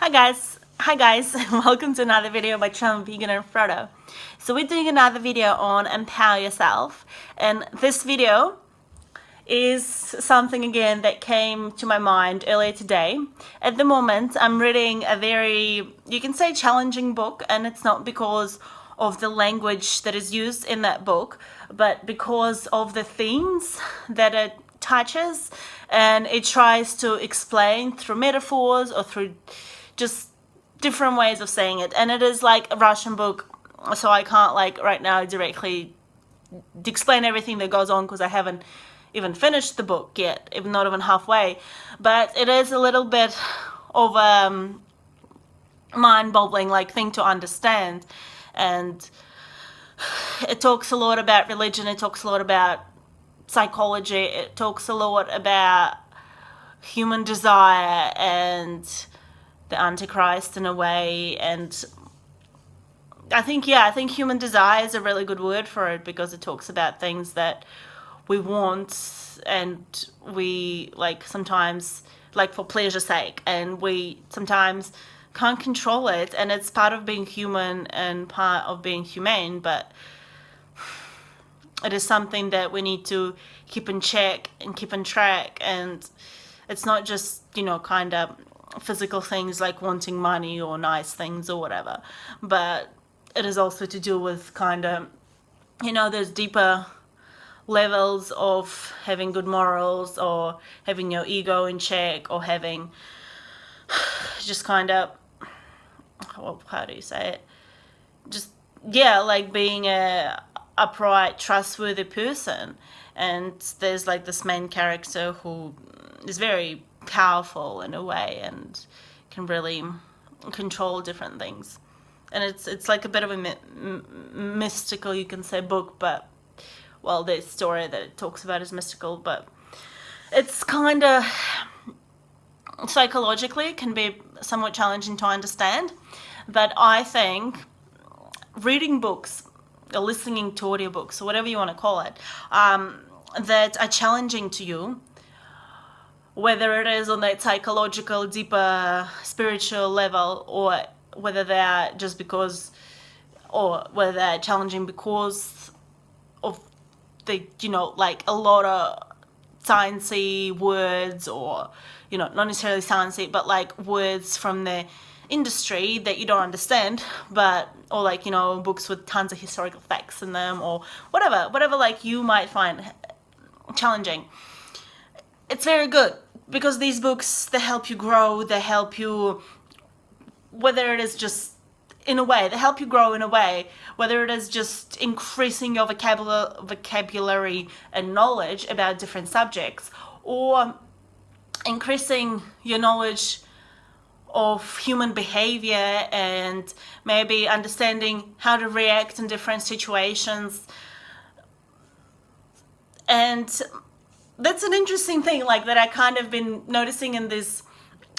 Hi guys, welcome to another video by Channel Vegan and Frodo. So we're doing another video on empower yourself, and this video is something again that came to my mind earlier today. At the moment I'm reading a very, you can say, challenging book, and it's not because of the language that is used in that book, but because of the themes that it touches, and it tries to explain through metaphors or through just different ways of saying it. And it is like a Russian book, so I can't like right now directly explain everything that goes on because I haven't even finished the book yet, even not even halfway. But it is a little bit of a mind-boggling like thing to understand, and it talks a lot about religion, it talks a lot about psychology, it talks a lot about human desire and the Antichrist in a way. And I think human desire is a really good word for it, because it talks about things that we want and we like sometimes like for pleasure's sake, and we sometimes can't control it, and it's part of being human and part of being humane, but it is something that we need to keep in check and keep in track. And it's not just, kind of physical things like wanting money or nice things or whatever, but it is also to do with kind of, there's deeper levels of having good morals, or having your ego in check, or having just kind of, how do you say it, just like being a upright, trustworthy person. And there's like this main character who is very powerful in a way and can really control different things. And it's like a bit of a mystical, you can say, book, but well, the story that it talks about is mystical, but it's kind of psychologically can be somewhat challenging to understand. But I think reading books or listening to audiobooks or whatever you want to call it, that are challenging to you, whether it is on that psychological, deeper, spiritual level, or whether they're just because, or whether they're challenging because of the, like a lot of sciencey words, or, not necessarily sciencey, but like words from the industry that you don't understand, but, or like, books with tons of historical facts in them, or whatever like you might find challenging. It's very good, because these books, they help you grow, they help you, whether it is just in a way, they help you grow in a way, whether it is just increasing your vocabulary and knowledge about different subjects, or increasing your knowledge of human behavior, and maybe understanding how to react in different situations. And that's an interesting thing, like, that I kind of been noticing in these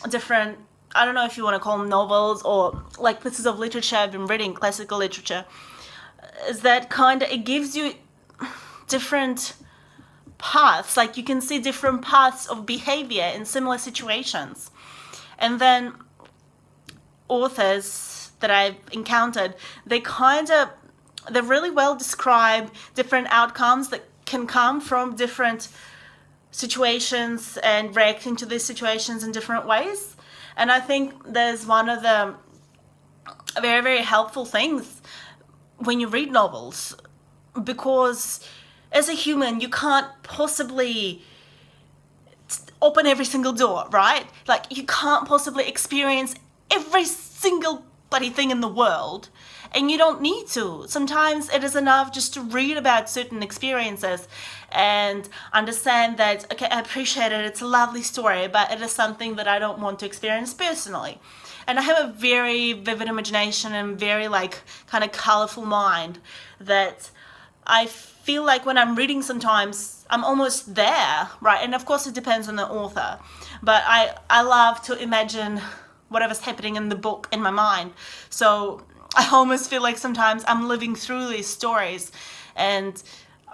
different, I don't know if you want to call them novels, or like pieces of literature I've been reading, classical literature, is that kind of, it gives you different paths, like you can see different paths of behavior in similar situations. And then authors that I've encountered, they really well describe different outcomes that can come from different situations and reacting to these situations in different ways. And I think there's one of the very, very helpful things when you read novels, because as a human, you can't possibly open every single door, right? Like, you can't possibly experience every single bloody thing in the world, and you don't need to. Sometimes it is enough just to read about certain experiences and understand that, okay, I appreciate it, it's a lovely story, but it is something that I don't want to experience personally. And I have a very vivid imagination and very like kind of colorful mind, that I feel like when I'm reading, sometimes I'm almost there, right? And of course it depends on the author, but I love to imagine whatever's happening in the book in my mind. So I almost feel like sometimes I'm living through these stories, and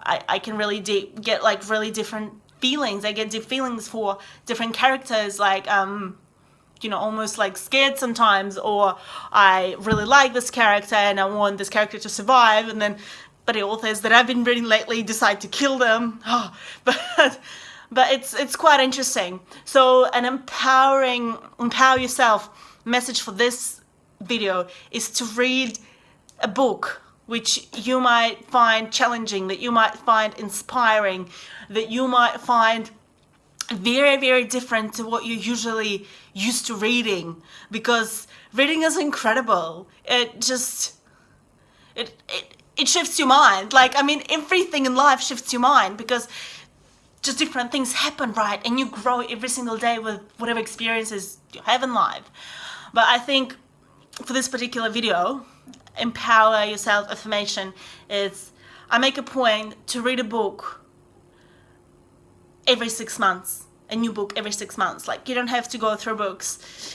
I can really get like really different feelings. I get deep feelings for different characters, like almost like scared sometimes, or I really like this character and I want this character to survive, and then but the authors that I've been reading lately decide to kill them. Oh, but it's quite interesting. So an empower yourself message for this video is to read a book which you might find challenging, that you might find inspiring, that you might find very, very different to what you're usually used to reading, because reading is incredible. It just it shifts your mind. Like, I mean, everything in life shifts your mind, because just different things happen, right? And you grow every single day with whatever experiences you have in life. But I think for this particular video, empower yourself affirmation is, I make a point to read a book every 6 months, a new book every 6 months. Like, you don't have to go through books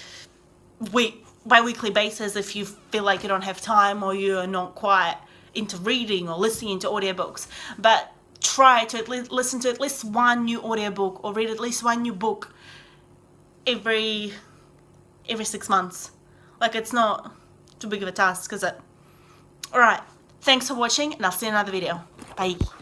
bi-weekly basis if you feel like you don't have time, or you're not quite into reading or listening to audiobooks. But try to at least listen to at least one new audiobook, or read at least one new book every 6 months. Like, it's not too big of a task, is it? Alright, thanks for watching, and I'll see you in another video. Bye.